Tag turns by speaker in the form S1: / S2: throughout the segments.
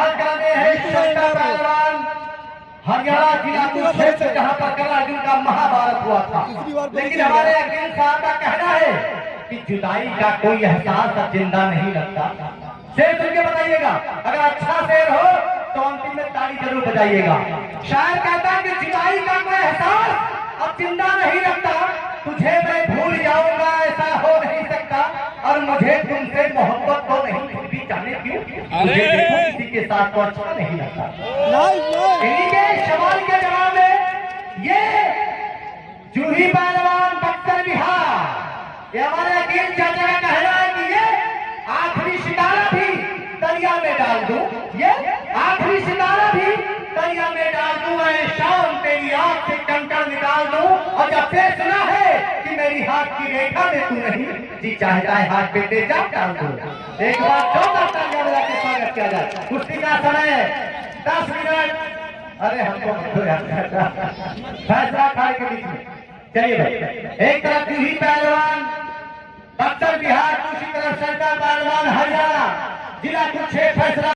S1: फिलहाल कराने हैं छोटा पहलवान हरियाणा जिला कुरुक्षेत्र जहां पर कर्नाटक का महाभारत हुआ था। लेकिन हमारे अकील साहब का कहना है कि जुदाई का कोई एहसास अब जिंदा नहीं लगता। शेर सुन के बताइएगा, अगर अच्छा शेर हो तो अंतिम में ताली जरूर बजाइएगा। शायर कहता है कि जुदाई का कोई एहसास अब जिंदा नहीं लगता, तुझे मैं भूल जाऊंगा ऐसा हो नहीं सकता, और मुझे तुमसे मोहब्बत तो नहीं, फिर भी जाने क्यों तुझे देखो किसी के साथ तो अच्छा नहीं लगता। इन्हीं के सवाल के जवाब में ये जूही पहलवान बक्सर बिहार, ये हमारे अकील चाचा का कहना है कि ये आखिरी सितारा भी दरिया में डाल दूं, ये आखिरी सितारा भी दरिया में डाल दूं, मैं शाम तेरी आंख से कंकड़ निकाल दूं, और जब से सुना है कि मेरी हाथ की रेखा में तू नहीं, जी चाहता है हाथ पे तेजा डाल दूं। एक बार जोरदार तालियां बजा के स्वागत किया जाए। कुश्ती का समय 10 मिनट। अरे हमको फैसला खाए के बीच में चलिए भाई, एक तरफ जूही पहलवान बक्सर बिहार, दूसरी तरफ सरकार पहलवान हरियाणा जिला कुरुक्षेत्र। फैसला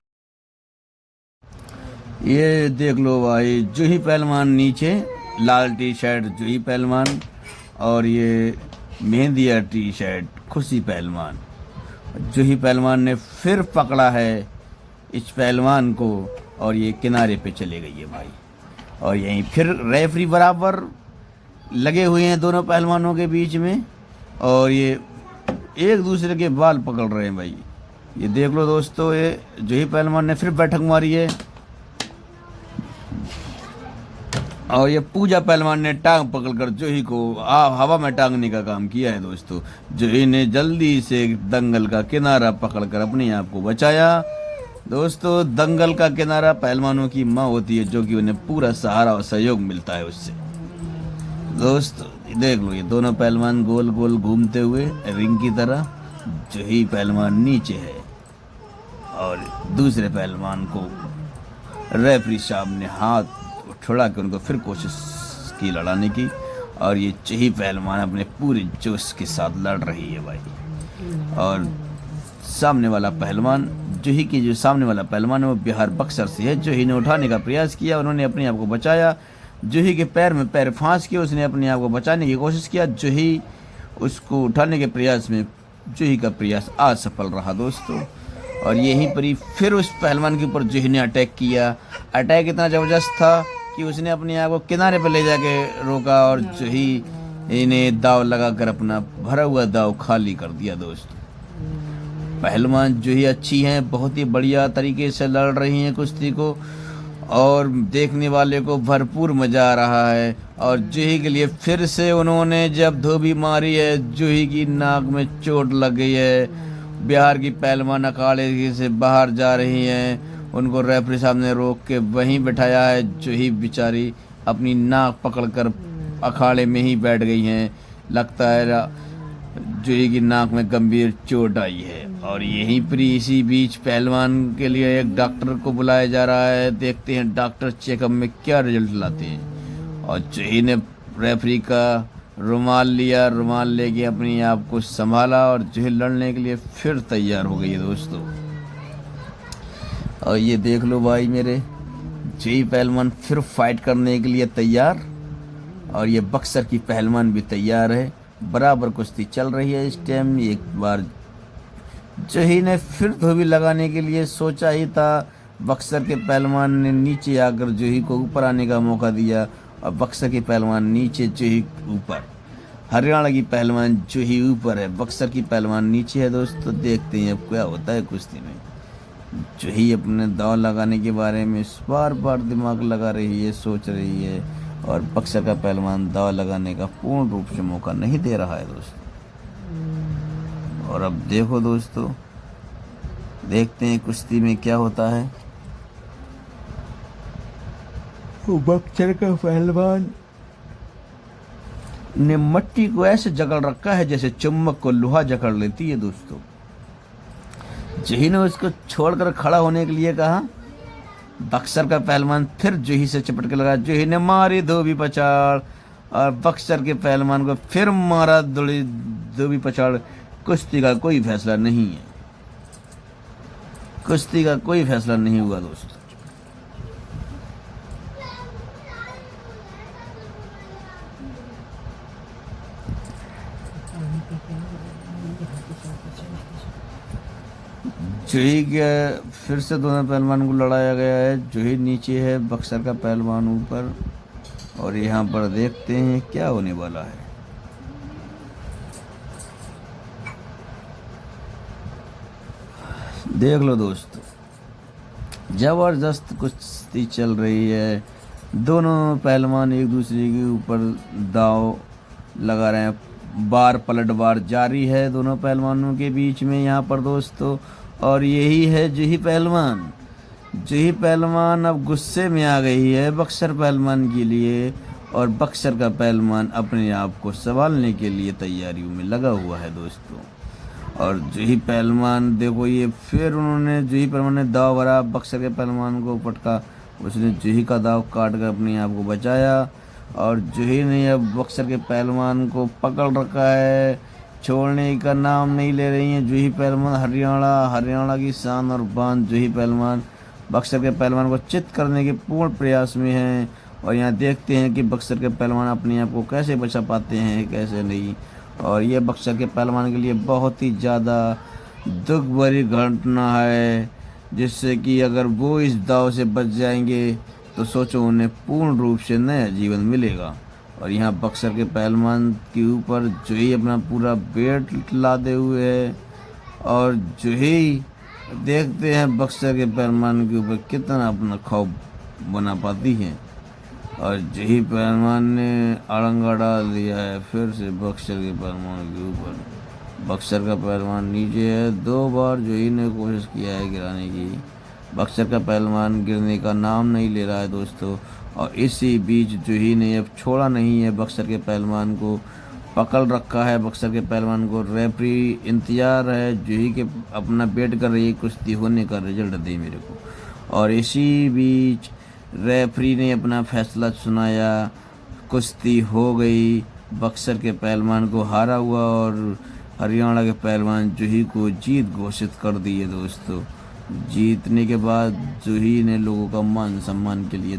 S2: ये देख लो भाई, जूही पहलवान नीचे लाल टी शर्ट जूही पहलवान, और ये मेहंदिया टी शर्ट खुशी पहलवान। जूही पहलवान ने फिर पकड़ा है इस पहलवान को, और ये किनारे पे चले गई है भाई। और यहीं फिर रेफरी बराबर लगे हुए हैं दोनों पहलवानों के बीच में, और ये एक दूसरे के बाल पकड़ रहे हैं भाई। ये देख लो दोस्तों, ये जूही पहलवान ने फिर बैठक मारी है, और ये पूजा पहलवान ने टांग पकड़कर जूही को हवा में टांगने का काम किया है दोस्तों। जूही ने जल्दी से दंगल का किनारा पकड़कर अपने आप को बचाया। दोस्तों, दंगल का किनारा पहलवानों की माँ होती है, जो कि उन्हें पूरा सहारा और सहयोग मिलता है उससे। दोस्तों देख लो, ये दोनों पहलवान गोल गोल घूमते हुए रिंग की तरह। जूही पहलवान नीचे है, और दूसरे पहलवान को रेफरी साहब ने हाथ उठा के उनको फिर कोशिश की लड़ाने की, और ये जूही पहलवान अपने पूरे जोश के साथ लड़ रही है भाई। और सामने वाला पहलवान, जूही की जो सामने वाला पहलवान है वो बिहार बक्सर से है। जूही ने उठाने का प्रयास किया, उन्होंने अपने आप को बचाया। जूही के पैर में पैर फांस के उसने अपने आप को बचाने की कोशिश किया। जूही उसको उठाने के प्रयास में जूही का प्रयास असफल रहा दोस्तों। और यहीं पर ही फिर उस पहलवान के ऊपर जूही ने अटैक किया। अटैक इतना ज़बरदस्त था कि उसने अपने आप को किनारे पर ले जाके रोका, और जूही इन्हें दाव लगाकर अपना भरा हुआ दाव खाली कर दिया दोस्तों। पहलवान जूही अच्छी हैं, बहुत ही बढ़िया तरीके से लड़ रही हैं कुश्ती को, और देखने वाले को भरपूर मज़ा आ रहा है। और जूही के लिए फिर से उन्होंने जब धोबी मारी है, जूही की नाक में चोट लग गई है। बिहार की पहलवान अखाड़े से बाहर जा रही हैं, उनको रेफरी साहब ने रोक के वहीं बिठाया है। जूही बेचारी अपनी नाक पकड़कर अखाड़े में ही बैठ गई हैं। लगता है जूही की नाक में गंभीर चोट आई है। और यहीं पर इसी बीच पहलवान के लिए एक डॉक्टर को बुलाया जा रहा है। देखते हैं डॉक्टर चेकअप में क्या रिजल्ट लाते हैं। और जूही ने रेफरी का रुमाल लिया, रुमाल लेके अपने आप को संभाला, और जूही लड़ने के लिए फिर तैयार हो गई है दोस्तों। और ये देख लो भाई मेरे, जूही पहलवान फिर फाइट करने के लिए तैयार, और ये बक्सर की पहलवान भी तैयार है। बराबर कुश्ती चल रही है इस टाइम। एक बार जूही ने फिर धोबी लगाने के लिए सोचा ही था, बक्सर के पहलवान ने नीचे आकर जूही को ऊपर आने का मौका दिया, और बक्सर के पहलवान नीचे जूही ऊपर। हरियाणा की पहलवान जूही ऊपर है, बक्सर की पहलवान नीचे है दोस्तों। देखते हैं अब क्या होता है कुश्ती में। जूही अपने दाव लगाने के बारे में बार बार दिमाग लगा रही है, सोच रही है, और बक्सर का पहलवान दाव लगाने का पूर्ण रूप से मौका नहीं दे रहा है दोस्तों। और अब देखो दोस्तों, देखते हैं कुश्ती में क्या होता है। बक्सर का पहलवान ने मट्टी को ऐसे जकड़ रखा है जैसे चुम्बक को लोहा जकड़ लेती है दोस्तों। जूही ने उसको छोड़कर खड़ा होने के लिए कहा। बक्सर का पहलवान फिर जूही से चिपट के लगा। जूही ने मारी धोबी पछाड़, और बक्सर के पहलवान को फिर मारा धोबी पछाड़। कुश्ती का कोई फैसला नहीं है। कुश्ती का कोई फैसला नहीं हुआ दोस्तों। जूही के फिर से दोनों पहलवान को लड़ाया गया है। जूही नीचे है, बक्सर का पहलवान ऊपर, और यहाँ पर देखते हैं क्या होने वाला है। देख लो दोस्तों, जबरदस्त कुश्ती चल रही है। दोनों पहलवान एक दूसरे के ऊपर दांव लगा रहे हैं। बार पलटवार जारी है दोनों पहलवानों के बीच में यहाँ पर दोस्तों। और यही है जूही पहलवान। जूही पहलवान अब गुस्से में आ गई है बक्सर पहलवान के लिए, और बक्सर का पहलवान अपने आप को संभालने के लिए तैयारियों में लगा हुआ है दोस्तों। और जूही पहलवान देखो, ये फिर उन्होंने जूही पहलवान ने दाव भरा, बक्सर के पहलवान को पटका, उसने जूही का दाव काट कर अपने आप को बचाया। और जूही ने अब बक्सर के पहलवान को पकड़ रखा है, छोड़ने का नाम नहीं ले रही है जूही पहलवान। हरियाणा की शान और बान जूही पहलवान बक्सर के पहलवान को चित करने के पूर्ण प्रयास में हैं। और यहाँ देखते हैं कि बक्सर के पहलवान अपने आप को कैसे बचा पाते हैं, कैसे नहीं। और ये बक्सर के पहलवान के लिए बहुत ही ज़्यादा दुख भरी घटना है, जिससे कि अगर वो इस दाव से बच जाएंगे तो सोचो उन्हें पूर्ण रूप से नया जीवन मिलेगा। और यहाँ बक्सर के पहलवान के ऊपर जूही अपना पूरा वेट लादे हुए है, और जूही देखते हैं बक्सर के पहलवान के ऊपर कितना अपना खौफ बना पाती है। और जूही पहलवान ने अड़ंगा डाल दिया है फिर से बक्सर के पहलवान के ऊपर। बक्सर का पहलवान नीचे है। 2 बार जूही ने कोशिश किया है गिराने की, बक्सर का पहलवान गिरने का नाम नहीं ले रहा है दोस्तों। और इसी बीच जूही ने अब छोड़ा नहीं है, बक्सर के पहलवान को पकड़ रखा है। बक्सर के पहलवान को रेफरी इंतजार है, जूही के अपना वेट कर रही है कुश्ती होने का रिजल्ट दे मेरे को। और इसी बीच रेफरी ने अपना फैसला सुनाया, कुश्ती हो गई, बक्सर के पहलवान को हारा हुआ और हरियाणा के पहलवान जूही को जीत घोषित कर दी है दोस्तों। जीतने के बाद जूही ने लोगों का मान सम्मान के लिए